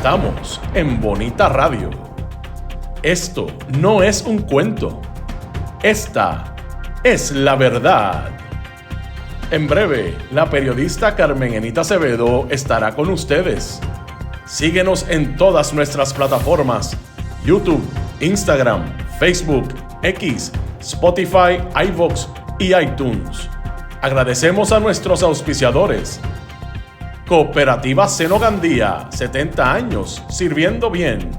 Estamos en Bonita Radio. Esto no es un cuento. Esta es la verdad. En breve, la periodista Carmen Enita Acevedo estará con ustedes. Síguenos en todas nuestras plataformas: YouTube, Instagram, Facebook, X, Spotify, iVoox y iTunes. Agradecemos a nuestros auspiciadores. Cooperativa Seno Gandía, 70 años sirviendo bien.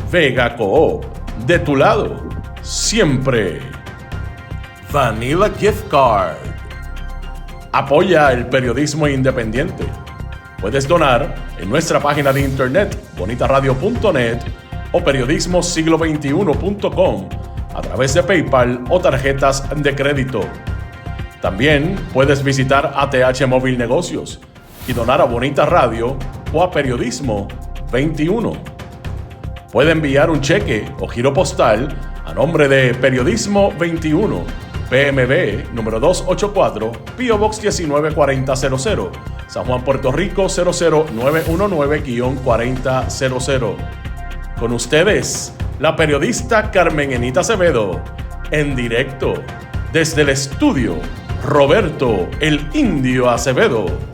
Vega Coop, de tu lado, siempre. Vanilla Gift Card. Apoya el periodismo independiente. Puedes donar en nuestra página de internet bonitaradio.net o periodismosiglo21.com a través de PayPal o tarjetas de crédito. También puedes visitar ATH Móvil Negocios y donar a Bonita Radio o a Periodismo 21. Puede enviar un cheque o giro postal a nombre de Periodismo 21, PMB número 284, P.O. Box 194000, San Juan, Puerto Rico 00919-4000. Con ustedes, la periodista Carmen Enita Acevedo, en directo desde el estudio Roberto el Indio Acevedo.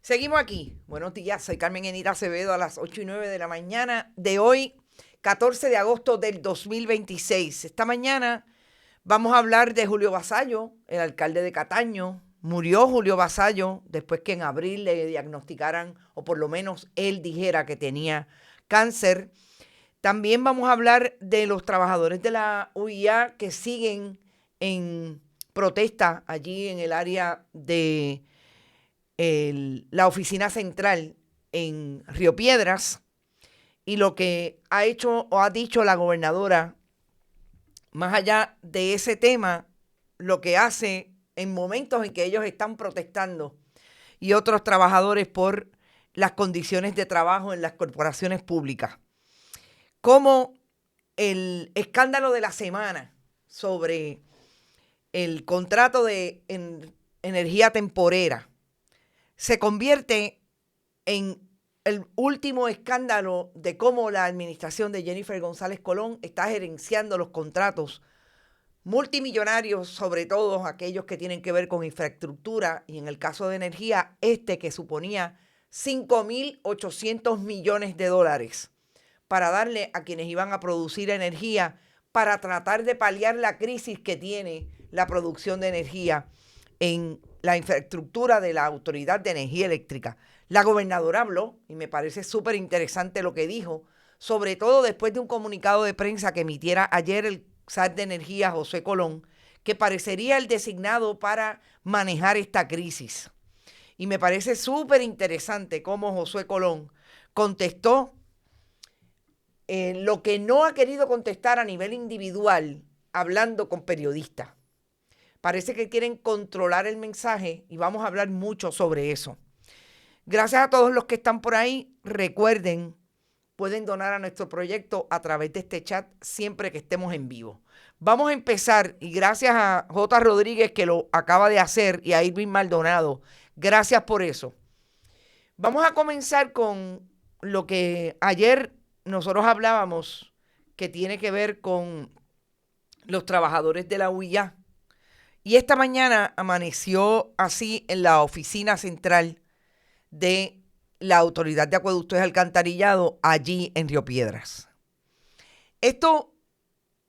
Seguimos aquí. Buenos días, soy Carmen Enita Acevedo a las 8:09 de la mañana de hoy, 14 de agosto del 2026. Esta mañana vamos a hablar de Julio Basallo, el alcalde de Cataño. Murió Julio Basallo después que en abril le diagnosticaran, o por lo menos él dijera que tenía cáncer. También vamos a hablar de los trabajadores de la UIA que siguen en protesta allí en el área de la oficina central en Río Piedras, y lo que ha hecho o ha dicho la gobernadora, más allá de ese tema, lo que hace en momentos en que ellos están protestando y otros trabajadores por las condiciones de trabajo en las corporaciones públicas. Como el escándalo de la semana sobre el contrato de energía temporera se convierte en el último escándalo de cómo la administración de Jennifer González Colón está gerenciando los contratos multimillonarios, sobre todo aquellos que tienen que ver con infraestructura, y en el caso de energía, que suponía 5.800 millones de dólares para darle a quienes iban a producir energía para tratar de paliar la crisis que tiene la producción de energía en la infraestructura de la Autoridad de Energía Eléctrica. La gobernadora habló, y me parece súper interesante lo que dijo, sobre todo después de un comunicado de prensa que emitiera ayer el SAR de Energía, José Colón, que parecería el designado para manejar esta crisis. Y me parece súper interesante cómo José Colón contestó lo que no ha querido contestar a nivel individual, hablando con periodistas. Parece que quieren controlar el mensaje y vamos a hablar mucho sobre eso. Gracias a todos los que están por ahí. Recuerden, pueden donar a nuestro proyecto a través de este chat siempre que estemos en vivo. Vamos a empezar, y gracias a J. Rodríguez que lo acaba de hacer y a Irving Maldonado. Gracias por eso. Vamos a comenzar con lo que ayer nosotros hablábamos, que tiene que ver con los trabajadores de la UIA. Y esta mañana amaneció así en la oficina central de la Autoridad de Acueductos y Alcantarillado allí en Río Piedras. Esto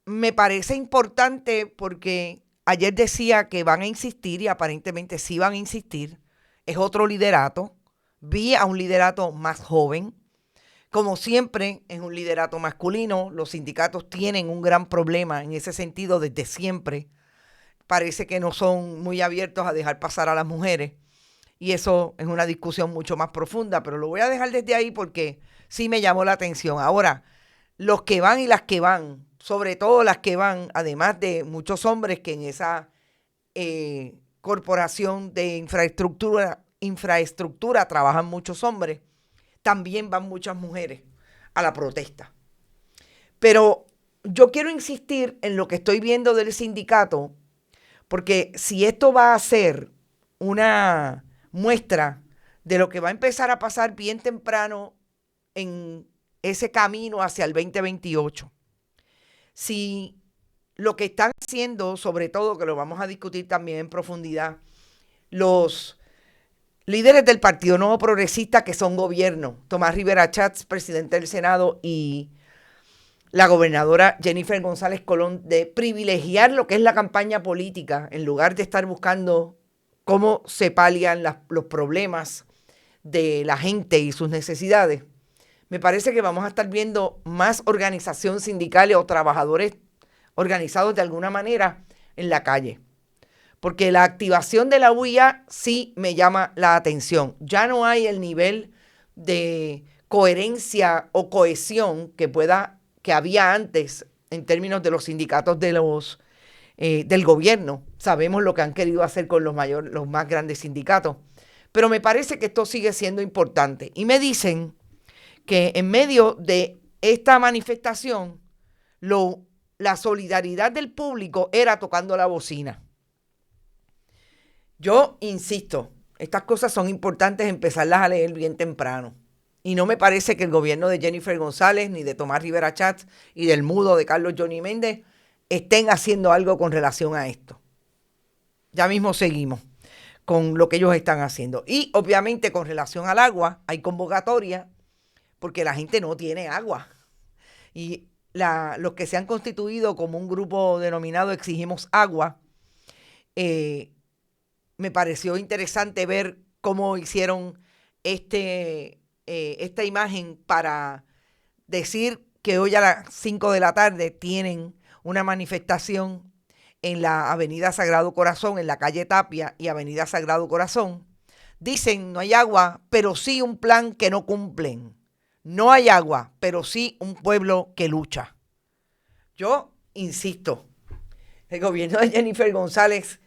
me parece importante porque ayer decía que van a insistir, y aparentemente sí van a insistir. Es otro liderato. Vi a un liderato más joven. Como siempre, es un liderato masculino. Los sindicatos tienen un gran problema en ese sentido desde siempre. Parece que no son muy abiertos a dejar pasar a las mujeres, y eso es una discusión mucho más profunda, pero lo voy a dejar desde ahí porque sí me llamó la atención. Ahora, los que van y las que van, sobre todo las que van, además de muchos hombres que en esa corporación de infraestructura trabajan muchos hombres, también van muchas mujeres a la protesta. Pero yo quiero insistir en lo que estoy viendo del sindicato, porque si esto va a ser una muestra de lo que va a empezar a pasar bien temprano en ese camino hacia el 2028, si lo que están haciendo, sobre todo, que lo vamos a discutir también en profundidad, los líderes del Partido Nuevo Progresista que son gobierno, Tomás Rivera Schatz, presidente del Senado, y la gobernadora Jennifer González Colón, de privilegiar lo que es la campaña política en lugar de estar buscando cómo se palian los problemas de la gente y sus necesidades. Me parece que vamos a estar viendo más organización sindical o trabajadores organizados de alguna manera en la calle. Porque la activación de la UIA sí me llama la atención. Ya no hay el nivel de coherencia o cohesión que había antes en términos de los sindicatos del gobierno. Sabemos lo que han querido hacer con los más grandes sindicatos. Pero me parece que esto sigue siendo importante. Y me dicen que en medio de esta manifestación, la solidaridad del público era tocando la bocina. Yo insisto, estas cosas son importantes empezarlas a leer bien temprano. Y no me parece que el gobierno de Jennifer González, ni de Tomás Rivera Schatz y del mudo de Carlos Johnny Méndez estén haciendo algo con relación a esto. Ya mismo seguimos con lo que ellos están haciendo. Y obviamente con relación al agua, hay convocatoria porque la gente no tiene agua. Y los que se han constituido como un grupo denominado Exigimos Agua, me pareció interesante ver cómo hicieron esta imagen para decir que hoy a las 5 de la tarde tienen una manifestación en la Avenida Sagrado Corazón, en la calle Tapia y Avenida Sagrado Corazón. Dicen, no hay agua, pero sí un plan que no cumplen. No hay agua, pero sí un pueblo que lucha. Yo insisto, el gobierno de Jennifer González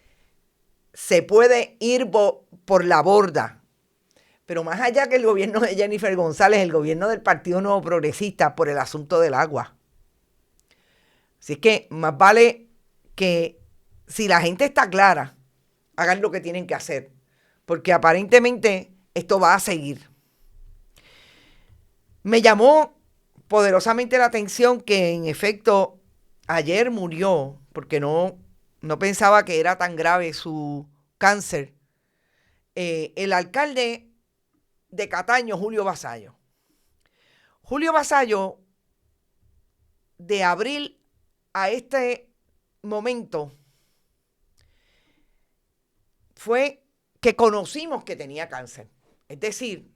se puede ir por la borda, pero más allá que el gobierno de Jennifer González, el gobierno del Partido Nuevo Progresista por el asunto del agua. Así es que más vale que si la gente está clara, hagan lo que tienen que hacer, porque aparentemente esto va a seguir. Me llamó poderosamente la atención que en efecto ayer murió, porque no pensaba que era tan grave su cáncer, el alcalde de Cataño, Julio Basallo. Julio Basallo, de abril a este momento, fue que conocimos que tenía cáncer. Es decir,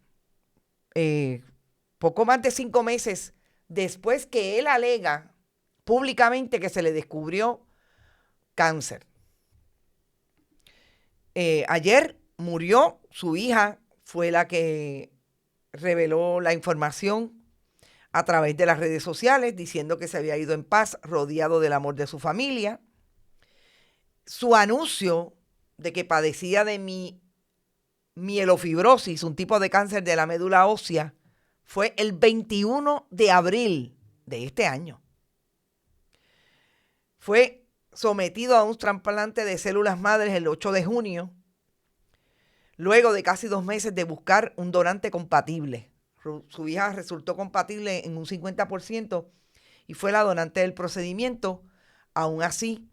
poco más de 5 meses después que él alega públicamente que se le descubrió cáncer. Ayer murió, su hija fue la que reveló la información a través de las redes sociales, diciendo que se había ido en paz, rodeado del amor de su familia. Su anuncio de que padecía de mielofibrosis, un tipo de cáncer de la médula ósea, fue el 21 de abril de este año. Fue sometido a un trasplante de células madres el 8 de junio, luego de casi 2 meses de buscar un donante compatible. Su hija resultó compatible en un 50% y fue la donante del procedimiento. Aún así,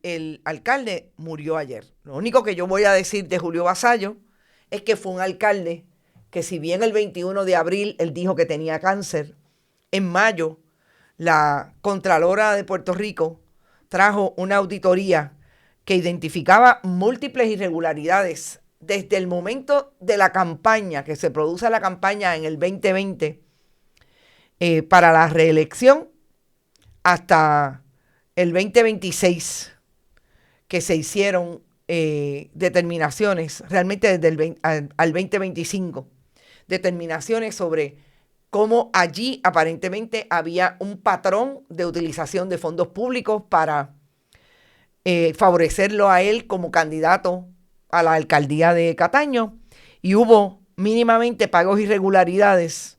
el alcalde murió ayer. Lo único que yo voy a decir de Julio Basallo es que fue un alcalde que, si bien el 21 de abril él dijo que tenía cáncer, en mayo la Contralora de Puerto Rico trajo una auditoría que identificaba múltiples irregularidades desde el momento de la campaña, que se produce la campaña en el 2020 para la reelección, hasta el 2026, que se hicieron determinaciones, realmente desde al 2025, determinaciones sobre cómo allí aparentemente había un patrón de utilización de fondos públicos para favorecerlo a él como candidato a la alcaldía de Cataño, y hubo mínimamente pagos irregularidades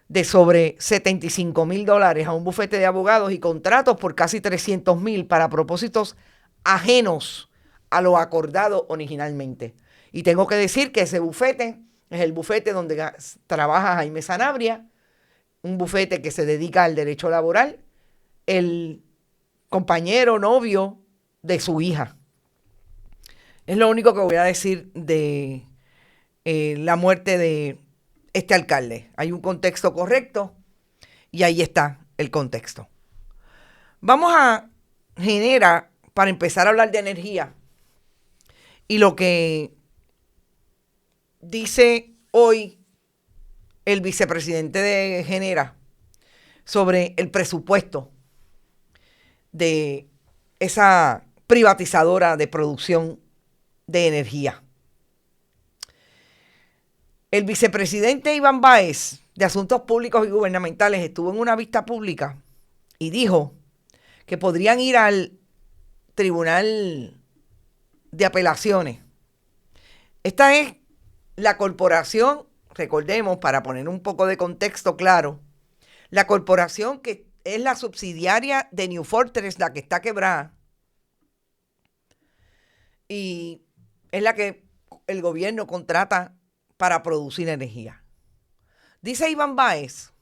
de sobre $75,000 a un bufete de abogados y contratos por casi $300,000 para propósitos ajenos a lo acordado originalmente. Y tengo que decir que ese bufete es el bufete donde trabaja Jaime Sanabria, un bufete que se dedica al derecho laboral, el compañero, novio de su hija. Es lo único que voy a decir de la muerte de este alcalde. Hay un contexto correcto y ahí está el contexto. Vamos a Genera para empezar a hablar de energía y lo que dice hoy el vicepresidente de Genera sobre el presupuesto de esa privatizadora de producción de energía. El vicepresidente Iván Báez, de Asuntos Públicos y Gubernamentales, estuvo en una vista pública y dijo que podrían ir al Tribunal de Apelaciones. Esta es la corporación, recordemos, para poner un poco de contexto claro, la corporación que es la subsidiaria de New Fortress, la que está quebrada, y es la que el gobierno contrata para producir energía. Dice Iván Báez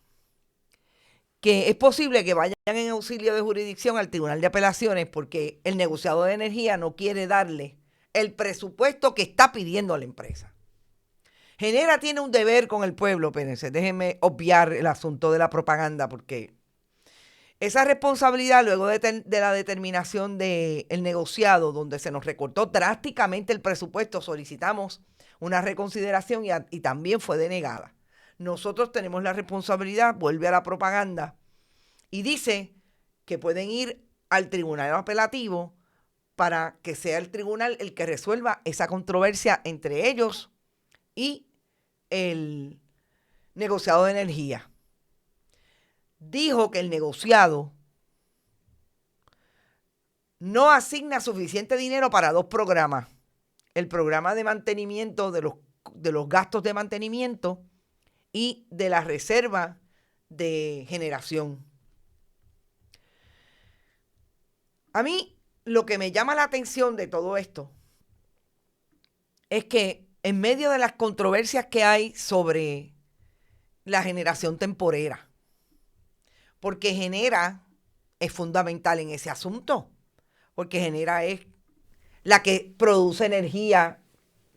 que es posible que vayan en auxilio de jurisdicción al Tribunal de Apelaciones porque el negociador de energía no quiere darle el presupuesto que está pidiendo la empresa. Genera tiene un deber con el pueblo, espérense, déjenme obviar el asunto de la propaganda porque esa responsabilidad luego de la determinación del negociado donde se nos recortó drásticamente el presupuesto, solicitamos una reconsideración y también fue denegada. Nosotros tenemos la responsabilidad, vuelve a la propaganda y dice que pueden ir al tribunal apelativo para que sea el tribunal el que resuelva esa controversia entre ellos y el negociado de energía. Dijo que el negociado no asigna suficiente dinero para dos programas. El programa de mantenimiento de los gastos de mantenimiento y de la reserva de generación. A mí lo que me llama la atención de todo esto es que en medio de las controversias que hay sobre la generación temporera, porque Genera es fundamental en ese asunto, porque Genera es la que produce energía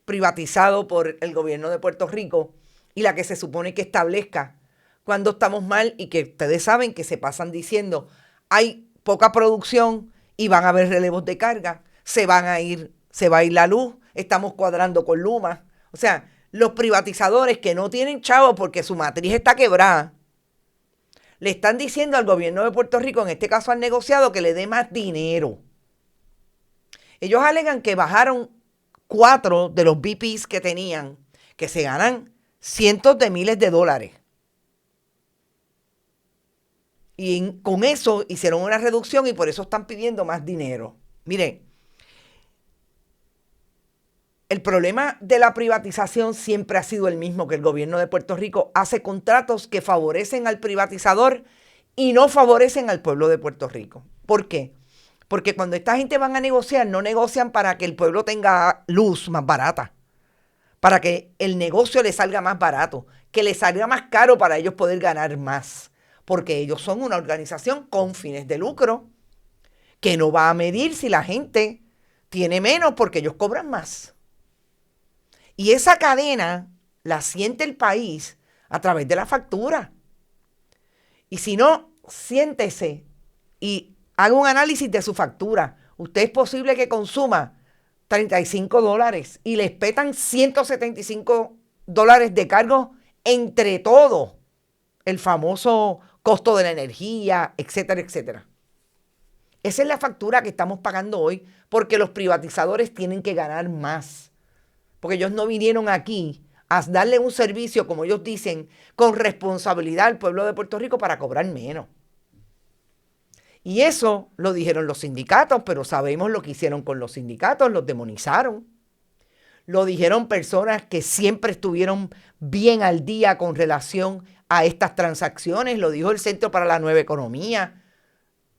privatizado por el gobierno de Puerto Rico y la que se supone que establezca cuando estamos mal y que ustedes saben que se pasan diciendo hay poca producción y van a haber relevos de carga, se va a ir la luz, estamos cuadrando con Luma. O sea, los privatizadores que no tienen chavo porque su matriz está quebrada, le están diciendo al gobierno de Puerto Rico, en este caso al negociado, que le dé más dinero. Ellos alegan que bajaron 4 de los VPs que tenían, que se ganan cientos de miles de dólares. Y con eso hicieron una reducción y por eso están pidiendo más dinero. Miren, el problema de la privatización siempre ha sido el mismo, que el gobierno de Puerto Rico hace contratos que favorecen al privatizador y no favorecen al pueblo de Puerto Rico. ¿Por qué? Porque cuando esta gente van a negociar, no negocian para que el pueblo tenga luz más barata, para que el negocio le salga más barato, que le salga más caro para ellos poder ganar más, porque ellos son una organización con fines de lucro que no va a medir si la gente tiene menos porque ellos cobran más. Y esa cadena la siente el país a través de la factura. Y si no, siéntese y haga un análisis de su factura. Usted es posible que consuma $35 y les petan $175 de cargo entre todo el famoso costo de la energía, etcétera, etcétera. Esa es la factura que estamos pagando hoy porque los privatizadores tienen que ganar más. Porque ellos no vinieron aquí a darle un servicio, como ellos dicen, con responsabilidad al pueblo de Puerto Rico para cobrar menos. Y eso lo dijeron los sindicatos, pero sabemos lo que hicieron con los sindicatos, los demonizaron. lo dijeron personas que siempre estuvieron bien al día con relación a estas transacciones, lo dijo el Centro para la Nueva Economía.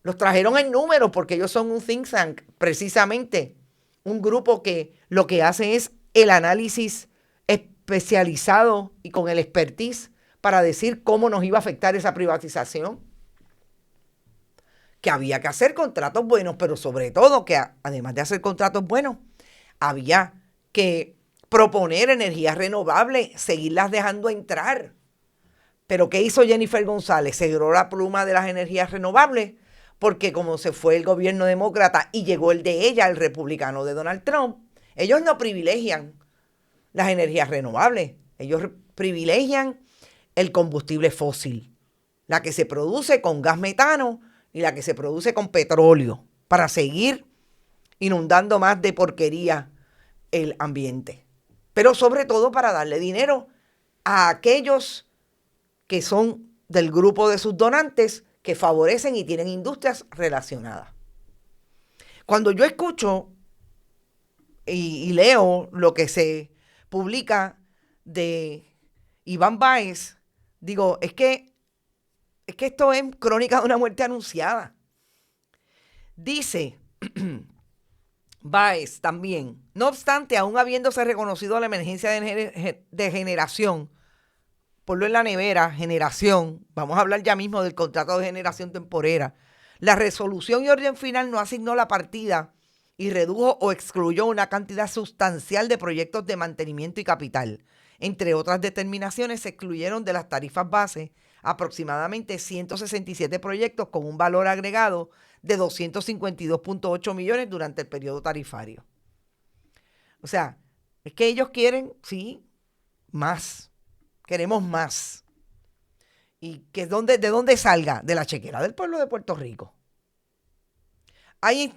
Los trajeron en números porque ellos son un think tank, precisamente, un grupo que lo que hace es el análisis especializado y con el expertise para decir cómo nos iba a afectar esa privatización. Que había que hacer contratos buenos, pero sobre todo que además de hacer contratos buenos, había que proponer energías renovables, seguirlas dejando entrar. Pero ¿qué hizo Jennifer González? Se dio la pluma de las energías renovables, porque como se fue el gobierno demócrata y llegó el de ella, el republicano de Donald Trump, ellos no privilegian las energías renovables, ellos privilegian el combustible fósil, la que se produce con gas metano y la que se produce con petróleo, para seguir inundando más de porquería el ambiente. Pero sobre todo para darle dinero a aquellos que son del grupo de sus donantes que favorecen y tienen industrias relacionadas. Cuando yo escucho y leo lo que se publica de Iván Báez, digo, es que esto es crónica de una muerte anunciada. Dice Báez también, no obstante, aún habiéndose reconocido la emergencia de generación, ponlo en la nevera, generación, vamos a hablar ya mismo del contrato de generación temporera, la resolución y orden final no asignó la partida y redujo o excluyó una cantidad sustancial de proyectos de mantenimiento y capital. Entre otras determinaciones, se excluyeron de las tarifas base aproximadamente 167 proyectos con un valor agregado de 252.8 millones durante el periodo tarifario. O sea, es que ellos quieren, sí, más. Queremos más. ¿Y que de dónde salga? De la chequera del pueblo de Puerto Rico. Hay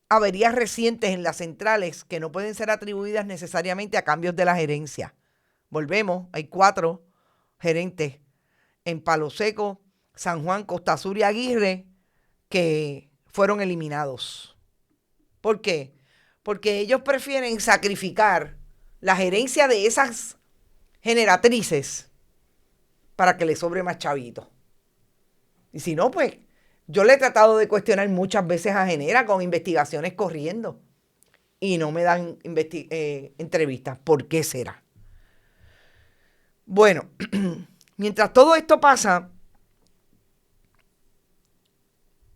averías recientes en las centrales que no pueden ser atribuidas necesariamente a cambios de la gerencia. Volvemos, hay 4 gerentes en Palo Seco, San Juan, Costa Sur y Aguirre que fueron eliminados. ¿Por qué? Porque ellos prefieren sacrificar la gerencia de esas generatrices para que le sobre más chavito. Y si no, pues yo le he tratado de cuestionar muchas veces a Genera con investigaciones corriendo y no me dan entrevistas. ¿Por qué será? Bueno, mientras todo esto pasa,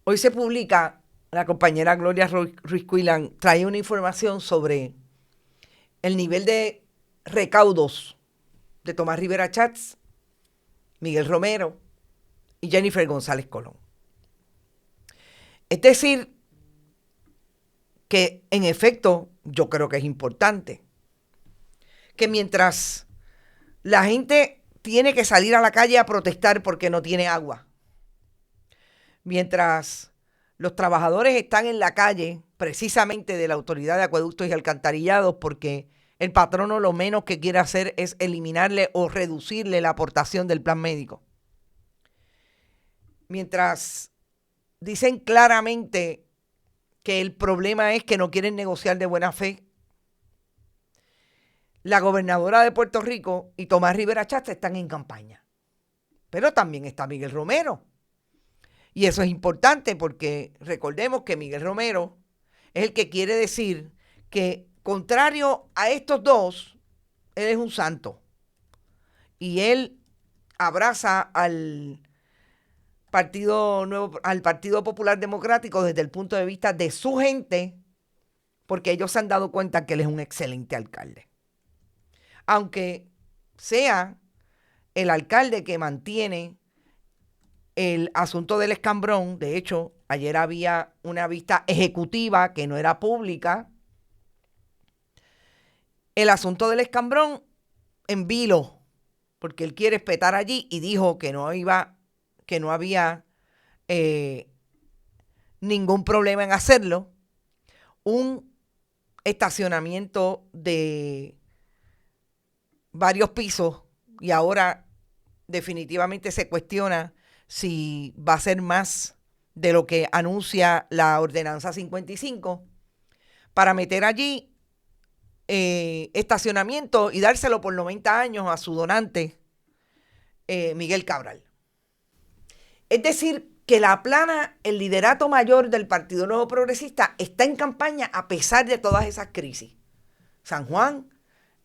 hoy se publica, la compañera Gloria Ruiz-Cuilán trae una información sobre el nivel de recaudos de Tomás Rivera Chats, Miguel Romero y Jennifer González Colón. Es decir, que en efecto yo creo que es importante que mientras la gente tiene que salir a la calle a protestar porque no tiene agua, mientras los trabajadores están en la calle precisamente de la Autoridad de Acueductos y Alcantarillados porque el patrono lo menos que quiere hacer es eliminarle o reducirle la aportación del plan médico. Mientras dicen claramente que el problema es que no quieren negociar de buena fe, la gobernadora de Puerto Rico y Tomás Rivera Chats están en campaña. Pero también está Miguel Romero. Y eso es importante porque recordemos que Miguel Romero es el que quiere decir que, contrario a estos dos, él es un santo. Y él abraza al Partido Popular Democrático desde el punto de vista de su gente, porque ellos se han dado cuenta que él es un excelente alcalde. Aunque sea el alcalde que mantiene el asunto del escambrón, de hecho, ayer había una vista ejecutiva que no era pública. El asunto del escambrón en vilo, porque él quiere espetar allí y dijo que no había ningún problema en hacerlo. Un estacionamiento de varios pisos y ahora definitivamente se cuestiona si va a ser más de lo que anuncia la ordenanza 55 para meter allí estacionamiento y dárselo por 90 años a su donante, Miguel Cabral. Es decir, que la plana, el liderato mayor del Partido Nuevo Progresista está en campaña a pesar de todas esas crisis. San Juan,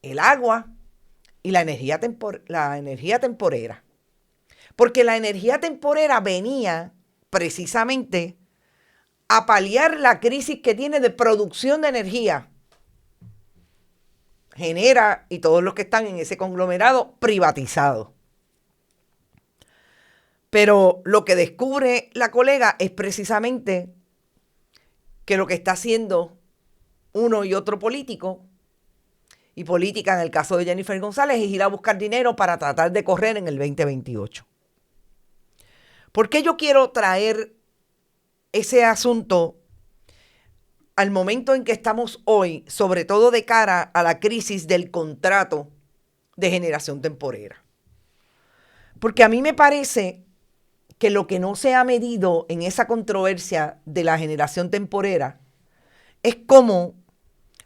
el agua y la energía temporera. Porque la energía temporera venía precisamente a paliar la crisis que tiene de producción de energía. Genera y todos los que están en ese conglomerado privatizado. Pero lo que descubre la colega es precisamente que lo que está haciendo uno y otro político, y política en el caso de Jennifer González, es ir a buscar dinero para tratar de correr en el 2028. ¿Por qué yo quiero traer ese asunto al momento en que estamos hoy, sobre todo de cara a la crisis del contrato de generación temporera? Porque a mí me parece que lo que no se ha medido en esa controversia de la generación temporera es cómo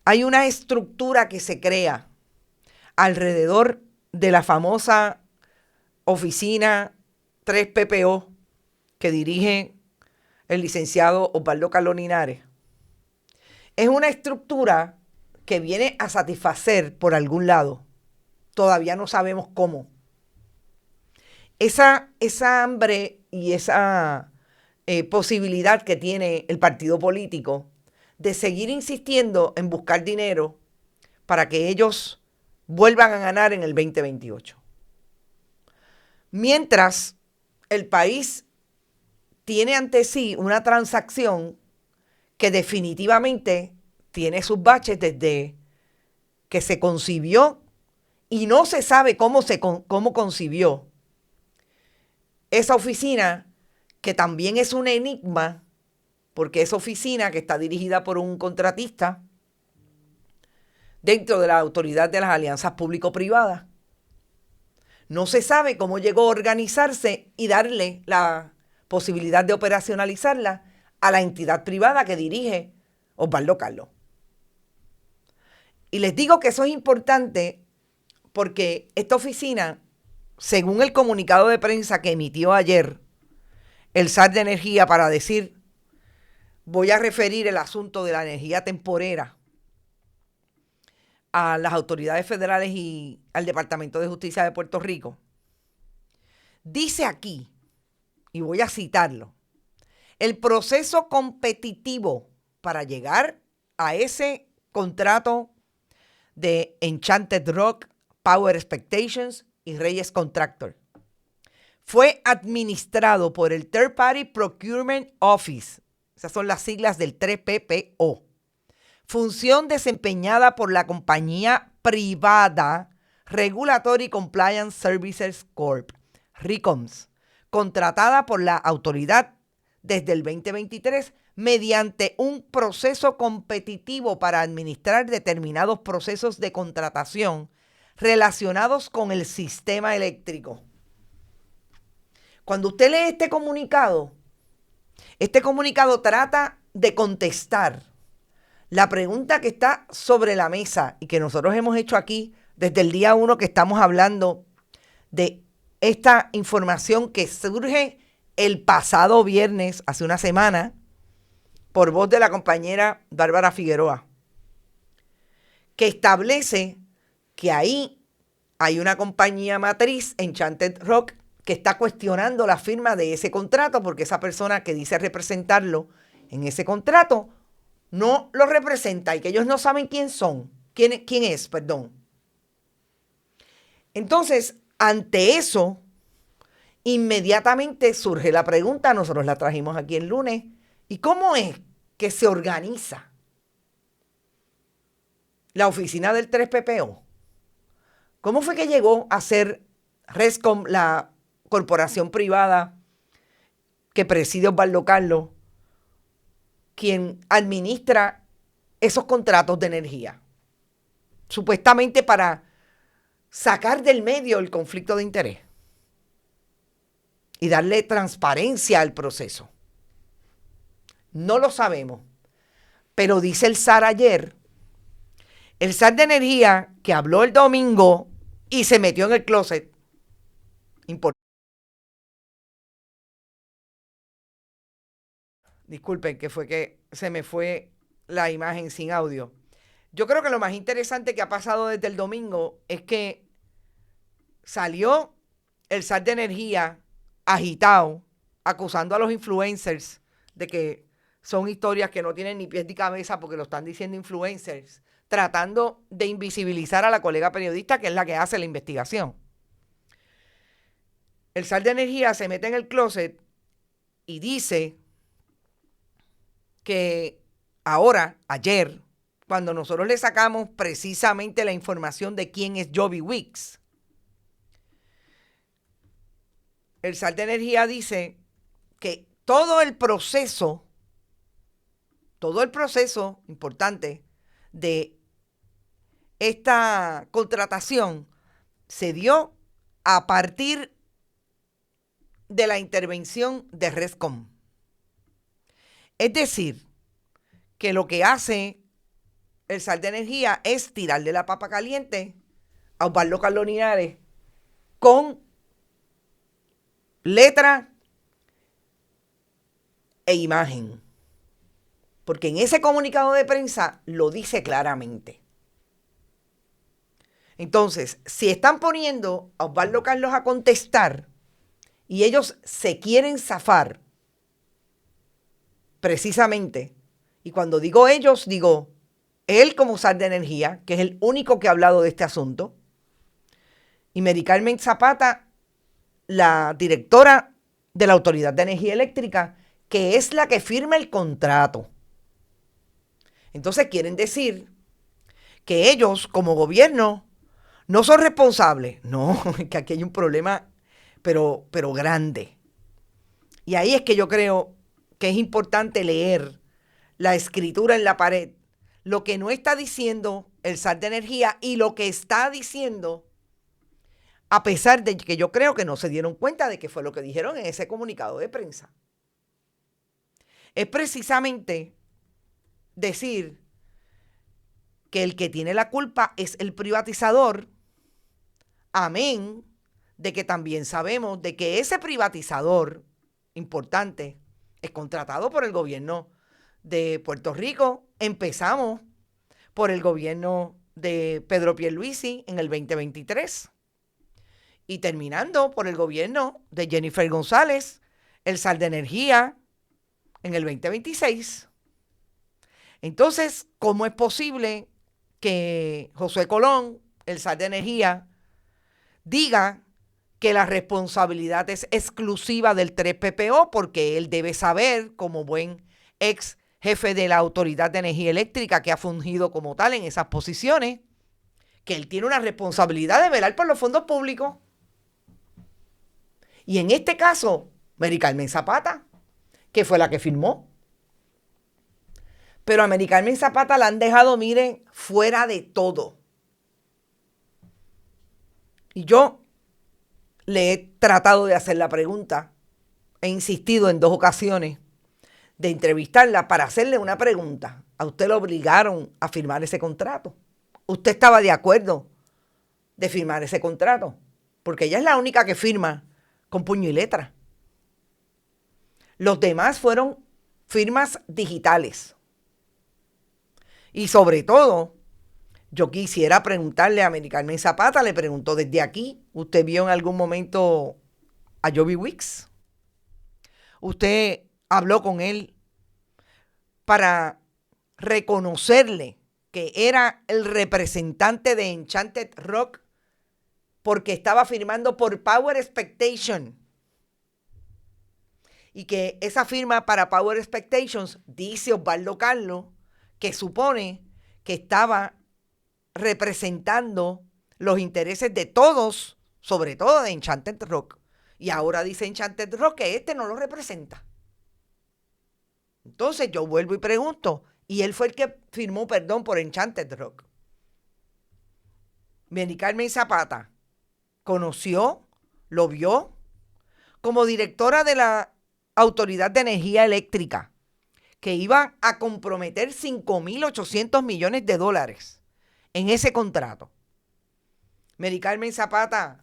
hay una estructura que se crea alrededor de la famosa oficina 3PPO que dirige el licenciado Osvaldo Carlos Linares. Es una estructura que viene a satisfacer por algún lado. Todavía no sabemos cómo. Esa hambre y esa posibilidad que tiene el partido político de seguir insistiendo en buscar dinero para que ellos vuelvan a ganar en el 2028. Mientras el país tiene ante sí una transacción que definitivamente tiene sus baches desde que se concibió y no se sabe cómo concibió esa oficina, que también es un enigma, porque esa oficina que está dirigida por un contratista dentro de la Autoridad de las Alianzas Público-Privadas, no se sabe cómo llegó a organizarse y darle la posibilidad de operacionalizarla a la entidad privada que dirige Osvaldo Carlos. Y les digo que eso es importante porque esta oficina, según el comunicado de prensa que emitió ayer el SAR de Energía para decir, voy a referir el asunto de la energía temporera a las autoridades federales y al Departamento de Justicia de Puerto Rico, dice aquí, y voy a citarlo, el proceso competitivo para llegar a ese contrato de Enchanted Rock, Power Expectations y Reyes Contractor fue administrado por el Third Party Procurement Office. Esas son las siglas del 3PPO. Función desempeñada por la compañía privada Regulatory Compliance Services Corp, RICOMS, contratada por la autoridad desde el 2023 mediante un proceso competitivo para administrar determinados procesos de contratación relacionados con el sistema eléctrico. Cuando usted lee este comunicado trata de contestar la pregunta que está sobre la mesa y que nosotros hemos hecho aquí desde el día 1 que estamos hablando de esta información que surge el pasado viernes, hace una semana, por voz de la compañera Bárbara Figueroa, que establece que ahí hay una compañía matriz, Enchanted Rock, que está cuestionando la firma de ese contrato porque esa persona que dice representarlo en ese contrato no lo representa y que ellos no saben quién es. Entonces, ante eso, inmediatamente surge la pregunta, nosotros la trajimos aquí el lunes, ¿y cómo es que se organiza la oficina del 3PPO? ¿Cómo fue que llegó a ser Rescom, la corporación privada que preside Osvaldo Carlos, quien administra esos contratos de energía? Supuestamente para sacar del medio el conflicto de interés y darle transparencia al proceso. No lo sabemos, pero dice el SAR ayer El zar de energía que habló el domingo y se metió en el closet. Disculpen, que fue que se me fue la imagen sin audio. Yo creo que lo más interesante que ha pasado desde el domingo es que salió el zar de energía agitado, acusando a los influencers de que son historias que no tienen ni pies ni cabeza porque lo están diciendo influencers, tratando de invisibilizar a la colega periodista que es la que hace la investigación. El zar de energía se mete en el closet y dice que ayer, cuando nosotros le sacamos precisamente la información de quién es Joby Wicks, el zar de energía dice que todo el proceso importante de esta contratación se dio a partir de la intervención de Rescom. Es decir, que lo que hace el zar de energía es tirarle la papa caliente a Osvaldo Carlos Linares con letra e imagen. Porque en ese comunicado de prensa lo dice claramente. Entonces, si están poniendo a Osvaldo Carlos a contestar y ellos se quieren zafar, precisamente, y cuando digo ellos, digo él como zar de energía, que es el único que ha hablado de este asunto, y Mary Carmen Zapata, la directora de la Autoridad de Energía Eléctrica, que es la que firma el contrato. Entonces quieren decir que ellos como gobierno no son responsables. No, que aquí hay un problema, pero grande. Y ahí es que yo creo que es importante leer la escritura en la pared, lo que no está diciendo el zar de energía y lo que está diciendo, a pesar de que yo creo que no se dieron cuenta de que fue lo que dijeron en ese comunicado de prensa. Es precisamente decir que el que tiene la culpa es el privatizador, amén de que también sabemos de que ese privatizador importante es contratado por el gobierno de Puerto Rico. Empezamos por el gobierno de Pedro Pierluisi en el 2023 y terminando por el gobierno de Jennifer González, el zar de energía, en el 2026. Entonces, ¿cómo es posible que José Colón, el zar de energía, diga que la responsabilidad es exclusiva del 3PPO? Porque él debe saber, como buen ex jefe de la Autoridad de Energía Eléctrica que ha fungido como tal en esas posiciones, que él tiene una responsabilidad de velar por los fondos públicos. Y en este caso, Mary Carmen Zapata, que fue la que firmó. Pero a Mary Carmen Zapata la han dejado, miren, fuera de todo. Y yo le he tratado de hacer la pregunta, he insistido en 2 ocasiones de entrevistarla para hacerle una pregunta. ¿A usted lo obligaron a firmar ese contrato? ¿Usted estaba de acuerdo de firmar ese contrato? Porque ella es la única que firma con puño y letra. Los demás fueron firmas digitales. Y sobre todo, yo quisiera preguntarle a Mary Carmen Zapata, le pregunto desde aquí, ¿usted vio en algún momento a Joby Wicks? ¿Usted habló con él para reconocerle que era el representante de Enchanted Rock porque estaba firmando por Power Expectation? Y que esa firma para Power Expectations, dice Osvaldo Carlos, que supone que estaba representando los intereses de todos, sobre todo de Enchanted Rock. Y ahora dice Enchanted Rock que este no lo representa. Entonces yo vuelvo y pregunto, y él fue el que firmó perdón por Enchanted Rock. Mary Carmen Zapata conoció, lo vio, como directora de la Autoridad de Energía Eléctrica, que iba a comprometer $5,800 millones en ese contrato. Mary Carmen Zapata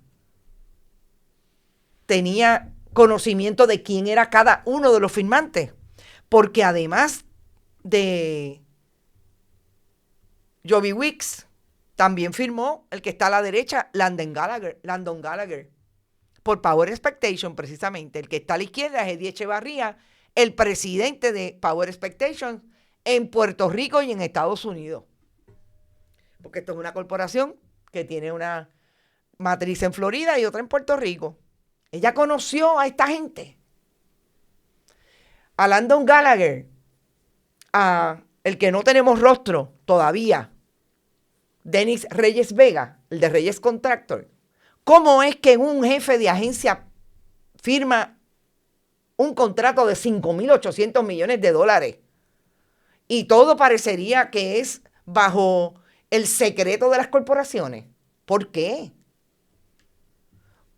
tenía conocimiento de quién era cada uno de los firmantes, porque además de Joby Wicks, también firmó el que está a la derecha, Landon Gallagher, por Power Expectation, precisamente. El que está a la izquierda es Eddie Echevarría, el presidente de Power Expectation en Puerto Rico y en Estados Unidos. Porque esto es una corporación que tiene una matriz en Florida y otra en Puerto Rico. Ella conoció a esta gente. A Landon Gallagher, a el que no tenemos rostro todavía, Denis Reyes Vega, el de Reyes Contractor. ¿Cómo es que un jefe de agencia firma un contrato de 5.800 millones de dólares? Y todo parecería que es bajo el secreto de las corporaciones. ¿Por qué?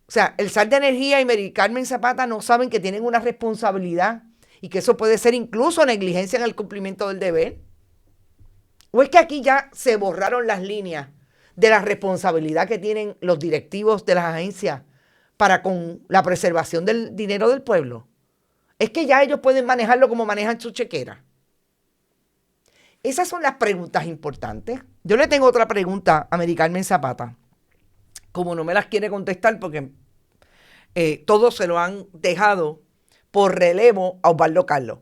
O sea, el SAR de Energía y Mary Carmen Zapata no saben que tienen una responsabilidad y que eso puede ser incluso negligencia en el cumplimiento del deber. ¿O es que aquí ya se borraron las líneas de la responsabilidad que tienen los directivos de las agencias para con la preservación del dinero del pueblo? Es que ya ellos pueden manejarlo como manejan su chequera. Esas son las preguntas importantes. Yo le tengo otra pregunta a Mary Carmen Zapata. Como no me las quiere contestar porque todos se lo han dejado por relevo a Osvaldo Carlos.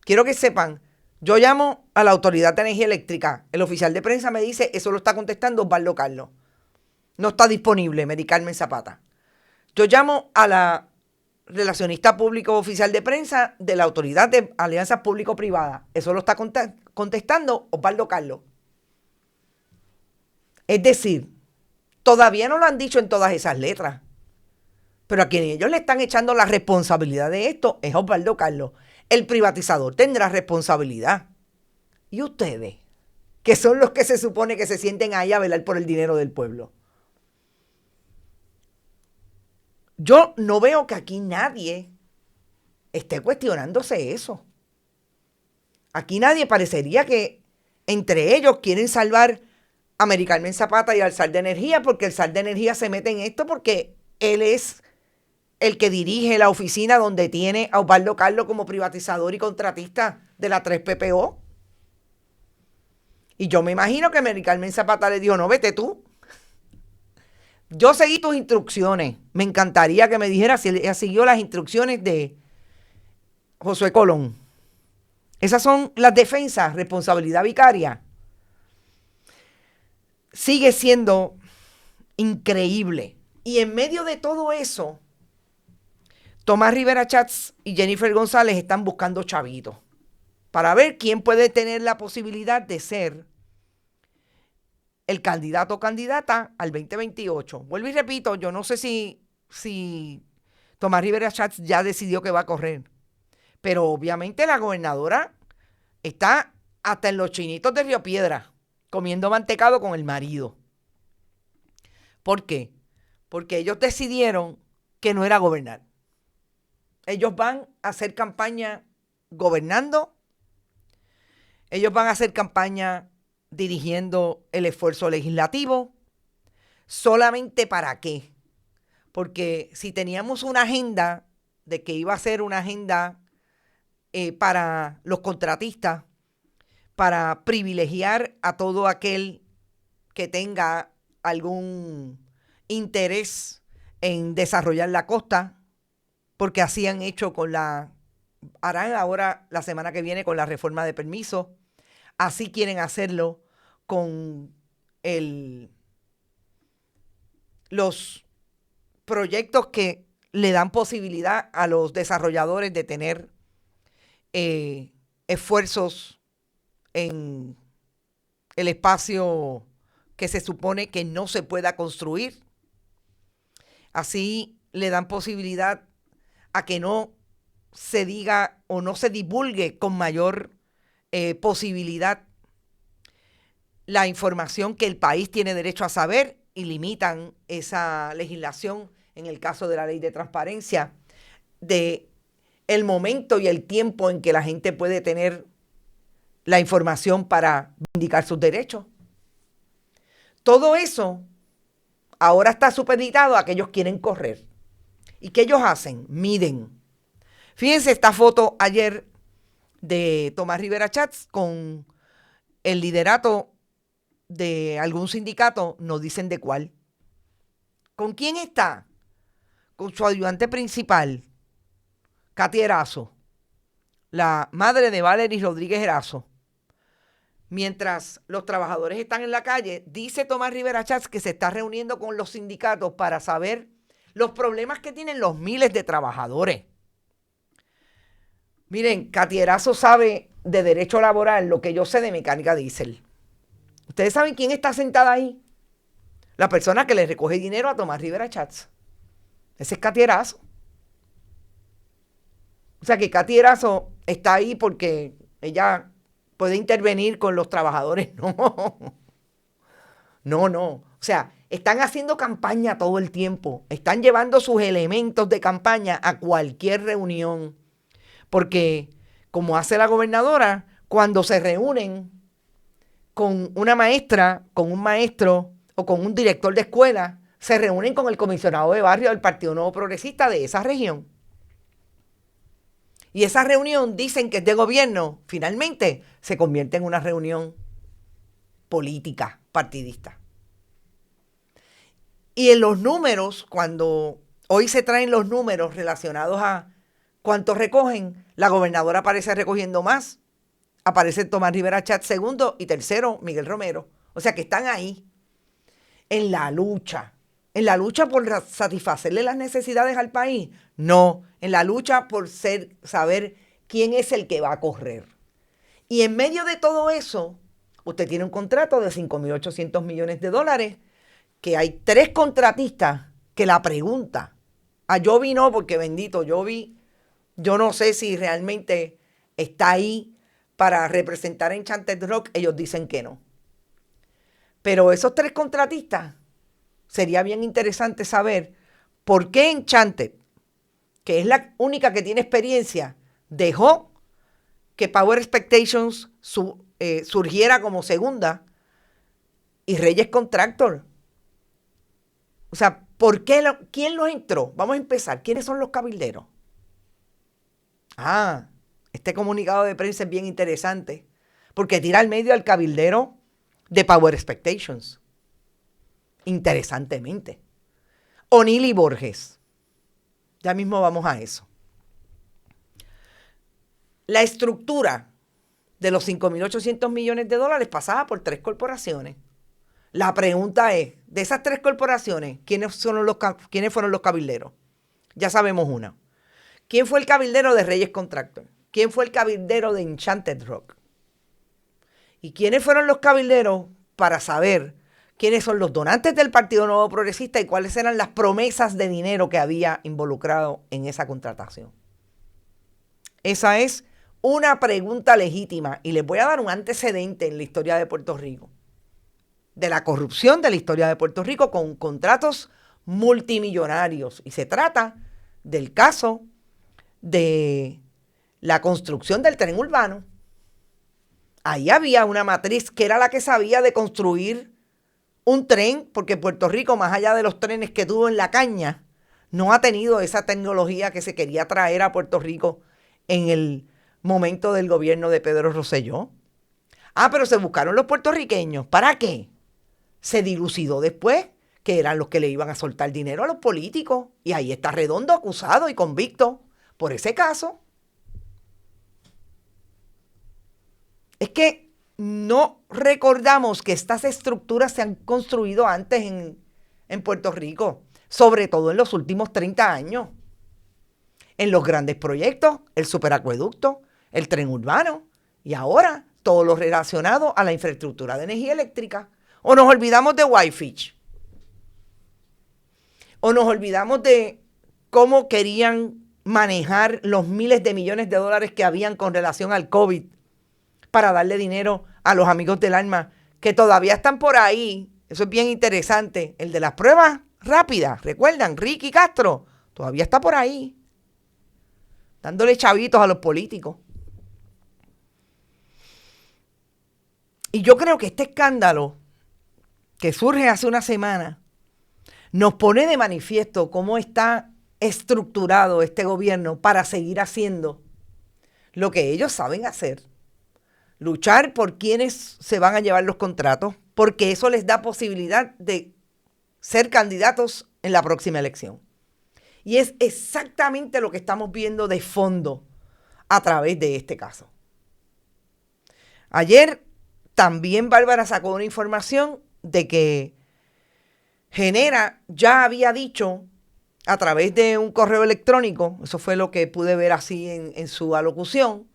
Quiero que sepan, yo llamo a la Autoridad de Energía Eléctrica. El oficial de prensa me dice, eso lo está contestando Osvaldo Carlos. No está disponible Mary Carmen Zapata. Yo llamo a la relacionista público oficial de prensa de la Autoridad de Alianzas Público-Privadas. Eso lo está contestando Osvaldo Carlos. Es decir, todavía no lo han dicho en todas esas letras. Pero a quien ellos le están echando la responsabilidad de esto es Osvaldo Carlos. El privatizador tendrá responsabilidad. ¿Y ustedes? Que son los que se supone que se sienten ahí a velar por el dinero del pueblo. Yo no veo que aquí nadie esté cuestionándose eso. Aquí nadie parecería que entre ellos quieren salvar a Mary Carmen Zapata y al SAR de Energía, porque el SAR de Energía se mete en esto porque él es el que dirige la oficina donde tiene a Osvaldo Carlos como privatizador y contratista de la 3PPO. Y yo me imagino que Mary Carmen Zapata le dijo, no, vete tú. Yo seguí tus instrucciones. Me encantaría que me dijera si ella siguió las instrucciones de Josué Colón. Esas son las defensas, responsabilidad vicaria. Sigue siendo increíble. Y en medio de todo eso, Tomás Rivera Chats y Jennifer González están buscando chavitos para ver quién puede tener la posibilidad de ser el candidato o candidata al 2028. Vuelvo y repito, yo no sé si Tomás Rivera Chats ya decidió que va a correr, pero obviamente la gobernadora está hasta en los chinitos de Río Piedra comiendo mantecado con el marido. ¿Por qué? Porque ellos decidieron que no era gobernar. Ellos van a hacer campaña gobernando. Ellos van a hacer campaña dirigiendo el esfuerzo legislativo. ¿Solamente para qué? Porque si teníamos una agenda de que iba a ser una agenda para los contratistas, para privilegiar a todo aquel que tenga algún interés en desarrollar la costa, porque así han hecho harán ahora la semana que viene con la reforma de permisos, así quieren hacerlo con los proyectos que le dan posibilidad a los desarrolladores de tener esfuerzos en el espacio que se supone que no se pueda construir. Así le dan posibilidad a que no se diga o no se divulgue con mayor posibilidad la información que el país tiene derecho a saber y limitan esa legislación en el caso de la ley de transparencia de el momento y el tiempo en que la gente puede tener la información para vindicar sus derechos. Todo eso ahora está supeditado a que ellos quieren correr. ¿Y qué ellos hacen? Miden. Fíjense esta foto ayer de Tomás Rivera Chats con el liderato de algún sindicato, no dicen de cuál. ¿Con quién está? Con su ayudante principal, Katy Erazo, la madre de Valery Rodríguez Erazo. Mientras los trabajadores están en la calle, dice Tomás Rivera Chats que se está reuniendo con los sindicatos para saber los problemas que tienen los miles de trabajadores. Miren, Katy Erazo sabe de derecho laboral lo que yo sé de mecánica diésel. ¿Ustedes saben quién está sentada ahí? La persona que le recoge dinero a Tomás Rivera Chats. Ese es Katy Erazo. O sea que Katy Erazo está ahí porque ella puede intervenir con los trabajadores. No. O sea, están haciendo campaña todo el tiempo. Están llevando sus elementos de campaña a cualquier reunión. Porque, como hace la gobernadora, cuando se reúnen con una maestra, con un maestro o con un director de escuela, se reúnen con el comisionado de barrio del Partido Nuevo Progresista de esa región. Y esa reunión, dicen que es de gobierno, finalmente se convierte en una reunión política, partidista. Y en los números, cuando hoy se traen los números relacionados a cuánto recogen, la gobernadora aparece recogiendo más. Aparece Tomás Rivera Chats segundo y tercero Miguel Romero. O sea que están ahí, en la lucha por satisfacerle las necesidades al país. No, en la lucha por saber quién es el que va a correr. Y en medio de todo eso, usted tiene un contrato de 5.800 millones de dólares, que hay 3 contratistas que la pregunta. A Jovi no, porque bendito, Jovi, yo no sé si realmente está ahí para representar a Enchanted Rock. Ellos dicen que no. Pero esos 3 contratistas, sería bien interesante saber por qué Enchanted, que es la única que tiene experiencia, dejó que Power Expectations surgiera como segunda y Reyes Contractor. O sea, ¿por qué? ¿Quién los entró? Vamos a empezar. ¿Quiénes son los cabilderos? Este comunicado de prensa es bien interesante porque tira al medio al cabildero de Power Expectations. Interesantemente. O'Neill Borges. Ya mismo vamos a eso. La estructura de los 5.800 millones de dólares pasaba por 3 corporaciones. La pregunta es, de esas 3 corporaciones, ¿quiénes fueron los cabilderos? Ya sabemos una. ¿Quién fue el cabildero de Reyes Contractor? ¿Quién fue el cabildero de Enchanted Rock? ¿Y quiénes fueron los cabilderos para saber quiénes son los donantes del Partido Nuevo Progresista y cuáles eran las promesas de dinero que había involucrado en esa contratación? Esa es una pregunta legítima y les voy a dar un antecedente en la historia de Puerto Rico, de la corrupción de la historia de Puerto Rico con contratos multimillonarios. Y se trata del caso de la construcción del tren urbano. Ahí había una matriz que era la que sabía de construir un tren, porque Puerto Rico, más allá de los trenes que tuvo en la caña, no ha tenido esa tecnología que se quería traer a Puerto Rico en el momento del gobierno de Pedro Rosselló. Pero se buscaron los puertorriqueños. ¿Para qué? Se dilucidó después que eran los que le iban a soltar dinero a los políticos. Y ahí está Redondo acusado y convicto por ese caso. Es que no recordamos que estas estructuras se han construido antes en Puerto Rico, sobre todo en los últimos 30 años. En los grandes proyectos, el superacueducto, el tren urbano y ahora todo lo relacionado a la infraestructura de energía eléctrica. O nos olvidamos de Whitefish. O nos olvidamos de cómo querían manejar los miles de millones de dólares que habían con relación al COVID para darle dinero a los amigos del alma que todavía están por ahí. Eso es bien interesante. El de las pruebas rápidas, ¿recuerdan? Ricky Castro todavía está por ahí, dándole chavitos a los políticos. Y yo creo que este escándalo que surge hace una semana, nos pone de manifiesto cómo está estructurado este gobierno para seguir haciendo lo que ellos saben hacer. Luchar por quienes se van a llevar los contratos, porque eso les da posibilidad de ser candidatos en la próxima elección. Y es exactamente lo que estamos viendo de fondo a través de este caso. Ayer también Bárbara sacó una información de que Genera ya había dicho a través de un correo electrónico, eso fue lo que pude ver así en su alocución,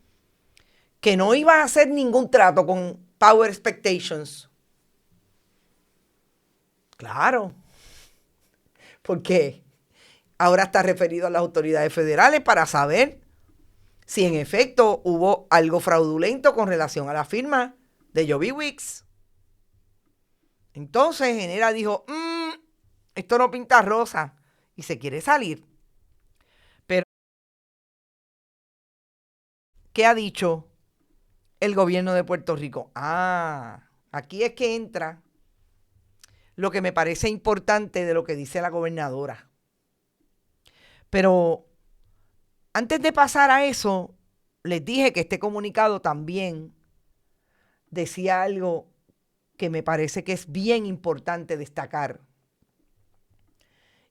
que no iba a hacer ningún trato con Power Expectations. Claro, porque ahora está referido a las autoridades federales para saber si en efecto hubo algo fraudulento con relación a la firma de Joby Wicks. Entonces Genera dijo, esto no pinta rosa y se quiere salir. Pero, ¿qué ha dicho el gobierno de Puerto Rico? Aquí es que entra lo que me parece importante de lo que dice la gobernadora. Pero antes de pasar a eso, les dije que este comunicado también decía algo que me parece que es bien importante destacar.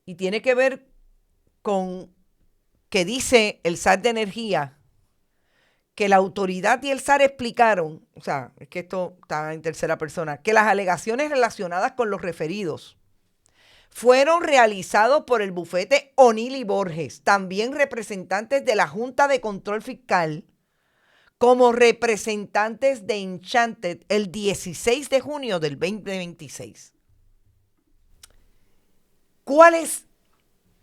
Y tiene que ver con que dice el SAR de Energía que la autoridad y el SAR explicaron, o sea, es que esto está en tercera persona, que las alegaciones relacionadas con los referidos fueron realizados por el bufete O'Neill y Borges, también representantes de la Junta de Control Fiscal, como representantes de Enchanted el 16 de junio del 2026. ¿Cuál es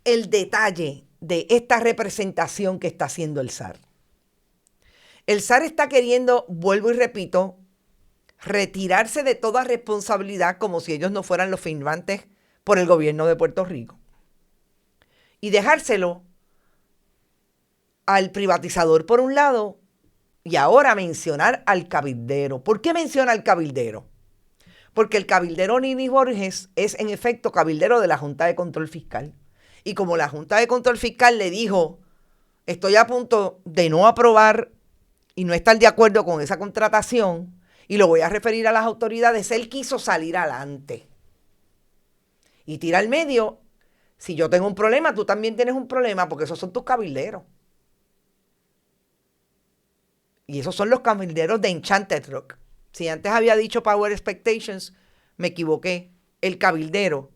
el detalle de esta representación que está haciendo el SAR? El SAR está queriendo, vuelvo y repito, retirarse de toda responsabilidad como si ellos no fueran los firmantes por el gobierno de Puerto Rico y dejárselo al privatizador por un lado y ahora mencionar al cabildero. ¿Por qué menciona al cabildero? Porque el cabildero O'Neill Borges es en efecto cabildero de la Junta de Control Fiscal. Y como la Junta de Control Fiscal le dijo, estoy a punto de no aprobar y no estar de acuerdo con esa contratación y lo voy a referir a las autoridades, él quiso salir adelante. Y tira al medio, si yo tengo un problema, tú también tienes un problema, porque esos son tus cabilderos. Y esos son los cabilderos de Enchanted Rock. Si antes había dicho Power Expectations, me equivoqué. El cabildero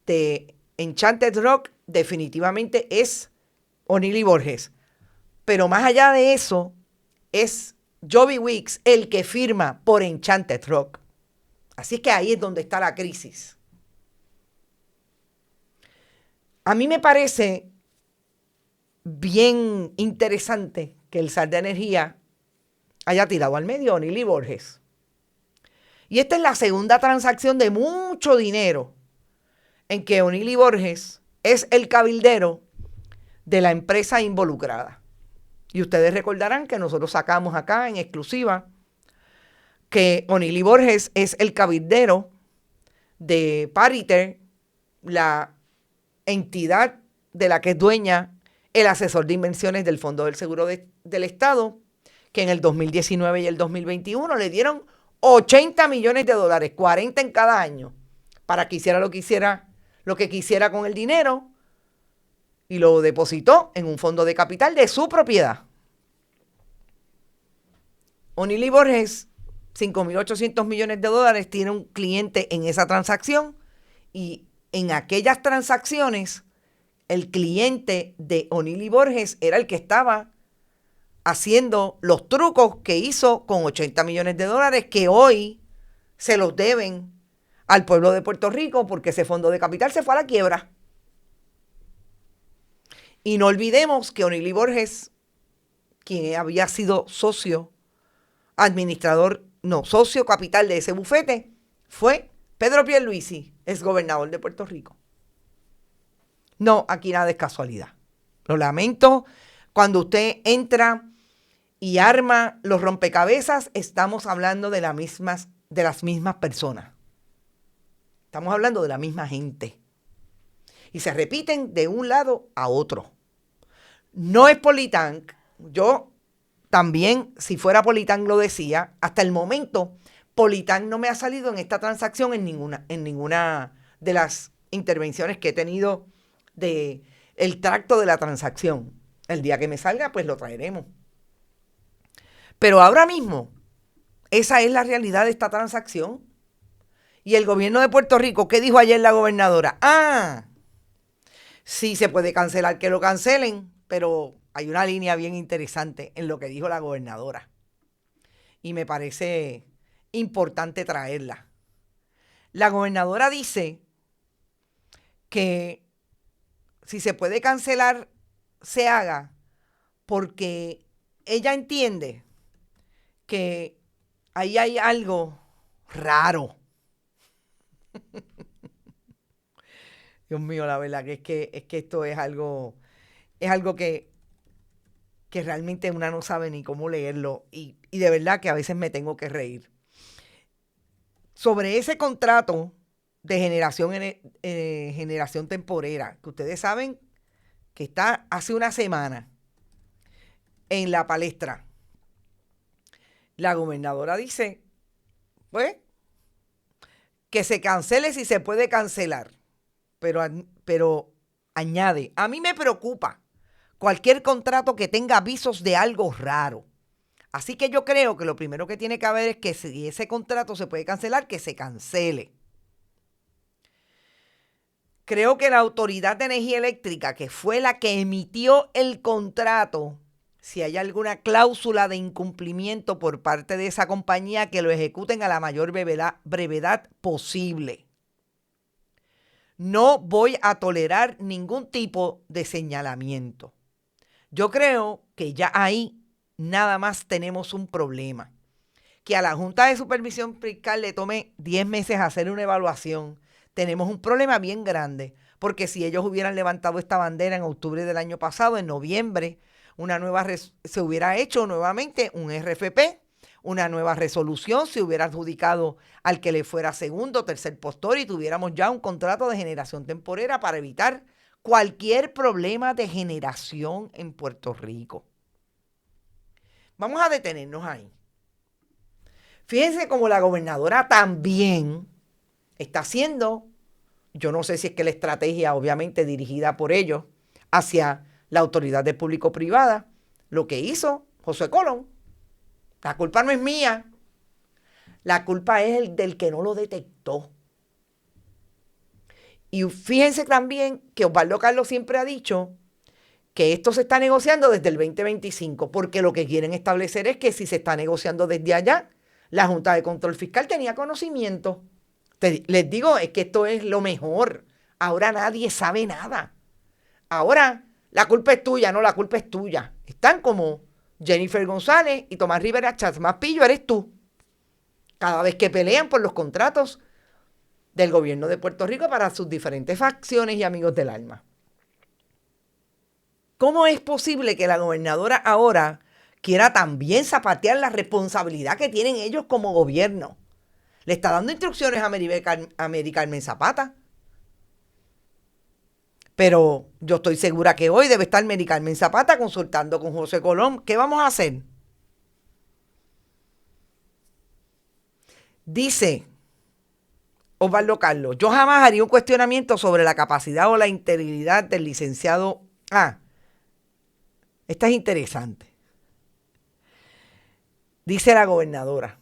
de Enchanted Rock definitivamente es O'Neill y Borges. Pero más allá de eso, es Joby Wicks el que firma por Enchanted Rock. Así es que ahí es donde está la crisis. A mí me parece bien interesante que el SAR de Energía haya tirado al medio a O'Neill y Borges. Y esta es la segunda transacción de mucho dinero en que O'Neill y Borges es el cabildero de la empresa involucrada. Y ustedes recordarán que nosotros sacamos acá en exclusiva que O'Neill y Borges es el cabildero de Pariter, la entidad de la que es dueña el asesor de inversiones del Fondo del Seguro del Estado, que en el 2019 y el 2021 le dieron $80 millones, 40 en cada año, para que hiciera lo que quisiera con el dinero, y lo depositó en un fondo de capital de su propiedad. O'Neill y Borges, $5.800 millones, tiene un cliente en esa transacción, y en aquellas transacciones el cliente de O'Neill y Borges era el que estaba haciendo los trucos que hizo con $80 millones que hoy se los deben al pueblo de Puerto Rico porque ese fondo de capital se fue a la quiebra. Y no olvidemos que O'Neill y Borges, quien había sido socio capital de ese bufete, fue Pedro Pierluisi, exgobernador de Puerto Rico. No, aquí nada es casualidad. Lo lamento. Cuando usted entra y arma los rompecabezas, estamos hablando de las mismas personas. Estamos hablando de la misma gente. Y se repiten de un lado a otro. No es Politank. Yo también, si fuera Politank, lo decía. Hasta el momento, Politank no me ha salido en esta transacción en ninguna de las intervenciones que he tenido de el tracto de la transacción. El día que me salga, pues lo traeremos. Pero ahora mismo, esa es la realidad de esta transacción. Y el gobierno de Puerto Rico, ¿qué dijo ayer la gobernadora? Sí se puede cancelar, que lo cancelen, pero hay una línea bien interesante en lo que dijo la gobernadora. Y me parece importante traerla. La gobernadora dice que si se puede cancelar, se haga, porque ella entiende que ahí hay algo raro. Dios mío, la verdad que es que esto es algo que realmente una no sabe ni cómo leerlo y de verdad que a veces me tengo que reír. Sobre ese contrato de generación temporera, que ustedes saben que está hace una semana en la palestra, la gobernadora dice, pues, que se cancele si se puede cancelar. Pero añade, a mí me preocupa cualquier contrato que tenga avisos de algo raro. Así que yo creo que lo primero que tiene que haber es que si ese contrato se puede cancelar, que se cancele. Creo que la Autoridad de Energía Eléctrica, que fue la que emitió el contrato, si hay alguna cláusula de incumplimiento por parte de esa compañía, que lo ejecuten a la mayor brevedad posible. No voy a tolerar ningún tipo de señalamiento. Yo creo que ya ahí nada más tenemos un problema. Que a la Junta de Supervisión Fiscal le tome 10 meses hacer una evaluación. Tenemos un problema bien grande, porque si ellos hubieran levantado esta bandera en octubre del año pasado, en noviembre, se hubiera hecho nuevamente un RFP, una nueva resolución, se hubiera adjudicado al que le fuera segundo o tercer postor y tuviéramos ya un contrato de generación temporera para evitar cualquier problema de generación en Puerto Rico. Vamos a detenernos ahí. Fíjense cómo la gobernadora también está haciendo, yo no sé si es que la estrategia obviamente dirigida por ellos hacia la autoridad de público-privada, lo que hizo José Colón. La culpa no es mía, la culpa es el del que no lo detectó. Y fíjense también que Osvaldo Carlos siempre ha dicho que esto se está negociando desde el 2025, porque lo que quieren establecer es que si se está negociando desde allá, la Junta de Control Fiscal tenía conocimiento. Les digo, es que esto es lo mejor. Ahora nadie sabe nada. Ahora la culpa es tuya, no, la culpa es tuya. Están como Jennifer González y Tomás Rivera Chats, más pillo eres tú. Cada vez que pelean por los contratos del gobierno de Puerto Rico para sus diferentes facciones y amigos del alma. ¿Cómo es posible que la gobernadora ahora quiera también zapatear la responsabilidad que tienen ellos como gobierno? Le está dando instrucciones a Mary Carmen Zapata. Pero yo estoy segura que hoy debe estar Mary Carmen Zapata consultando con José Colón. ¿Qué vamos a hacer? Dice Osvaldo Carlos, yo jamás haría un cuestionamiento sobre la capacidad o la integridad del licenciado. Esta es interesante. Dice la gobernadora,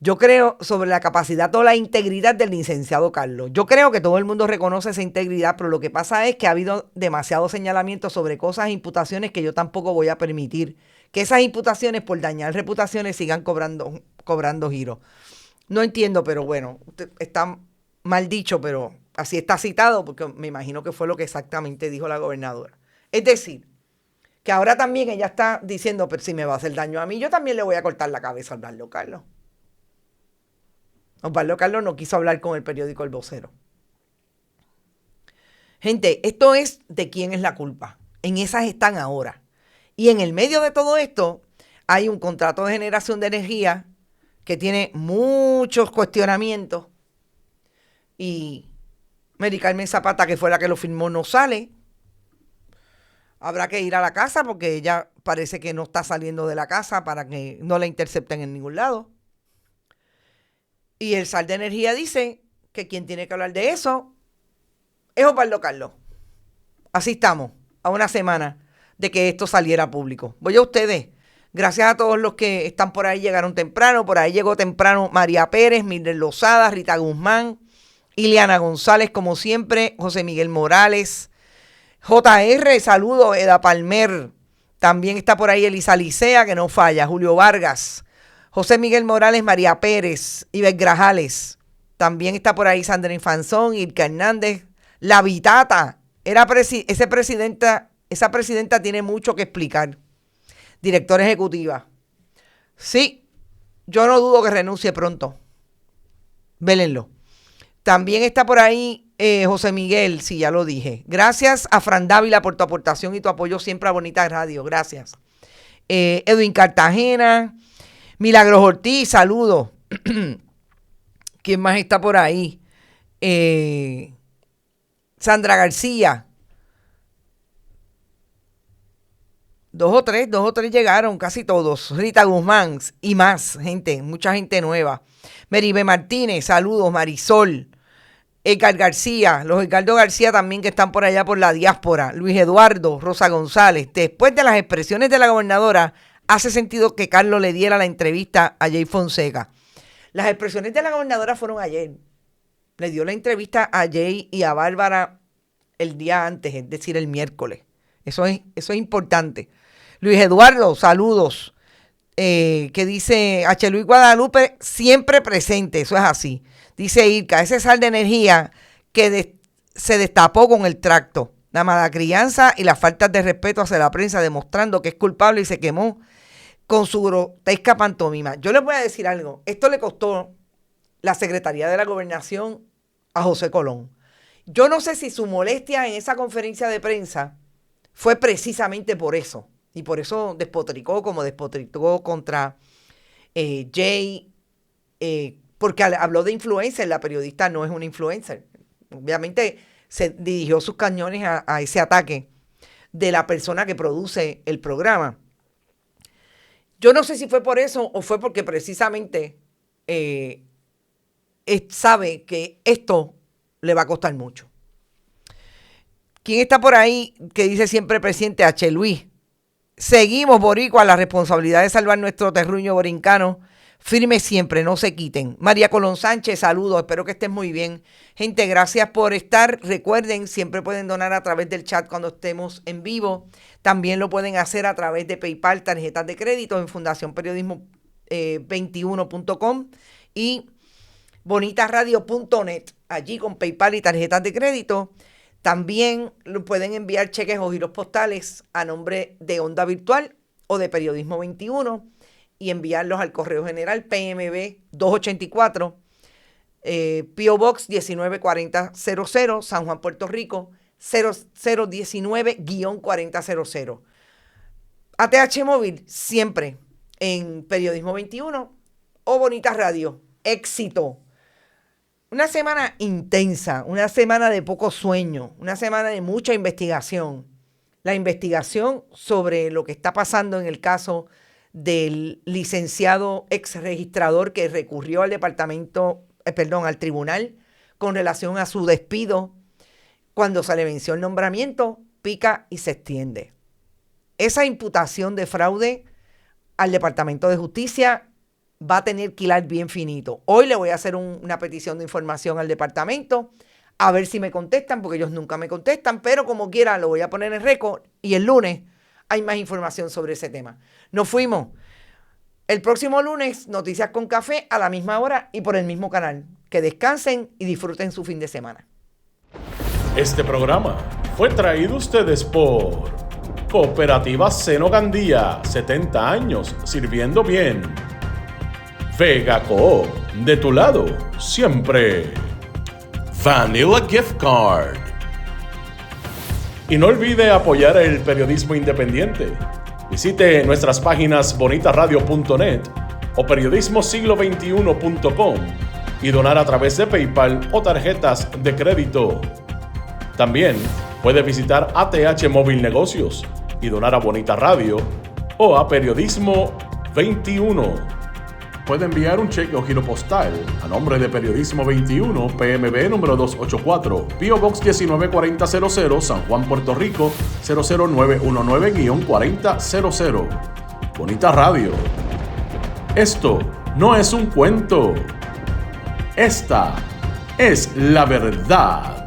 yo creo sobre la capacidad o la integridad del licenciado Carlos. Yo creo que todo el mundo reconoce esa integridad, pero lo que pasa es que ha habido demasiados señalamientos sobre cosas e imputaciones que yo tampoco voy a permitir que esas imputaciones por dañar reputaciones sigan cobrando giros. No entiendo, pero bueno, está mal dicho, pero así está citado, porque me imagino que fue lo que exactamente dijo la gobernadora. Es decir, que ahora también ella está diciendo, pero si me va a hacer daño a mí, yo también le voy a cortar la cabeza a Osvaldo Carlos. Osvaldo Carlos no quiso hablar con el periódico El Vocero. Gente, esto es de quién es la culpa. En esas están ahora. Y en el medio de todo esto hay un contrato de generación de energía que tiene muchos cuestionamientos y Mary Carmen Zapata, que fue la que lo firmó, no sale. Habrá que ir a la casa porque ella parece que no está saliendo de la casa para que no la intercepten en ningún lado. Y el SAR de Energía dice que quien tiene que hablar de eso es Osvaldo Carlos. Así estamos, a una semana de que esto saliera público. Voy a ustedes. Gracias a todos los que están por ahí, llegaron temprano. Por ahí llegó temprano María Pérez, Mildred Lozada, Rita Guzmán, Ileana González, como siempre, José Miguel Morales, JR, saludos, Eda Palmer. También está por ahí Elisa Licea, que no falla, Julio Vargas, José Miguel Morales, María Pérez, Iber Grajales. También está por ahí Sandra Infanzón, Irka Hernández, La Vitata. Esa presidenta tiene mucho que explicar. Directora ejecutiva. Sí, yo no dudo que renuncie pronto. Vélenlo. También está por ahí José Miguel, sí, ya lo dije. Gracias a Fran Dávila por tu aportación y tu apoyo siempre a Bonita Radio. Gracias. Edwin Cartagena, Milagros Ortiz, saludos. ¿Quién más está por ahí? Sandra García. Dos o tres llegaron, casi todos. Rita Guzmán y más gente, mucha gente nueva. Meribe Martínez, saludos. Marisol, Edgar García, los Edgardo García también que están por allá por la diáspora. Luis Eduardo, Rosa González. Después de las expresiones de la gobernadora, hace sentido que Carlos le diera la entrevista a Jay Fonseca. Las expresiones de la gobernadora fueron ayer. Le dio la entrevista a Jay y a Bárbara el día antes, es decir, el miércoles. Eso es importante. Luis Eduardo, saludos. Que dice H. Luis Guadalupe, siempre presente, eso es así. Dice Irka, ese SAR de Energía que se destapó con el tracto. La mala crianza y las faltas de respeto hacia la prensa, demostrando que es culpable y se quemó con su grotesca pantomima. Yo les voy a decir algo. Esto le costó la Secretaría de la Gobernación a José Colón. Yo no sé si su molestia en esa conferencia de prensa fue precisamente por eso. Y por eso despotricó como despotricó contra Jay, porque habló de influencer. La periodista no es una influencer. Obviamente se dirigió sus cañones a ese ataque de la persona que produce el programa. Yo no sé si fue por eso o fue porque precisamente sabe que esto le va a costar mucho. ¿Quién está por ahí que dice siempre presidente? H. Luis. Seguimos, boricua, la responsabilidad de salvar nuestro terruño borincano. Firme siempre, no se quiten. María Colón Sánchez, saludos, espero que estén muy bien. Gente, gracias por estar. Recuerden, siempre pueden donar a través del chat cuando estemos en vivo. También lo pueden hacer a través de PayPal, tarjetas de crédito en fundacionperiodismo21.com y bonitasradio.net. Allí con PayPal y tarjetas de crédito. También pueden enviar cheques o giros postales a nombre de Onda Virtual o de Periodismo 21 y enviarlos al correo general PMB 284, P.O. Box 194000, San Juan, Puerto Rico 0019-4000. ATH Móvil siempre en Periodismo 21 o Bonita Radio. Éxito. Una semana intensa, una semana de poco sueño, una semana de mucha investigación. La investigación sobre lo que está pasando en el caso del licenciado ex registrador que recurrió al al tribunal con relación a su despido. Cuando se le venció el nombramiento, pica y se extiende. Esa imputación de fraude al Departamento de Justicia va a tener que hilar bien finito. Hoy le voy a hacer una petición de información al departamento, a ver si me contestan, porque ellos nunca me contestan, pero como quiera lo voy a poner en récord y el lunes hay más información sobre ese tema. Nos fuimos. El próximo lunes, Noticias con Café a la misma hora y por el mismo canal. Que descansen y disfruten su fin de semana. Este programa fue traído a ustedes por Cooperativa Seno Gandía, 70 años sirviendo bien. Vega Coop, de tu lado, siempre. Vanilla Gift Card. Y no olvide apoyar el periodismo independiente. Visite nuestras páginas bonitasradio.net o periodismosiglo21.com y donar a través de PayPal o tarjetas de crédito. También puedes visitar ATH Móvil Negocios y donar a Bonita Radio o a Periodismo 21. Puede enviar un cheque o giro postal a nombre de Periodismo 21, PMB número 284, P.O. Box 194000, San Juan, Puerto Rico 00919-4000. Bonita Radio. Esto no es un cuento. Esta es la verdad.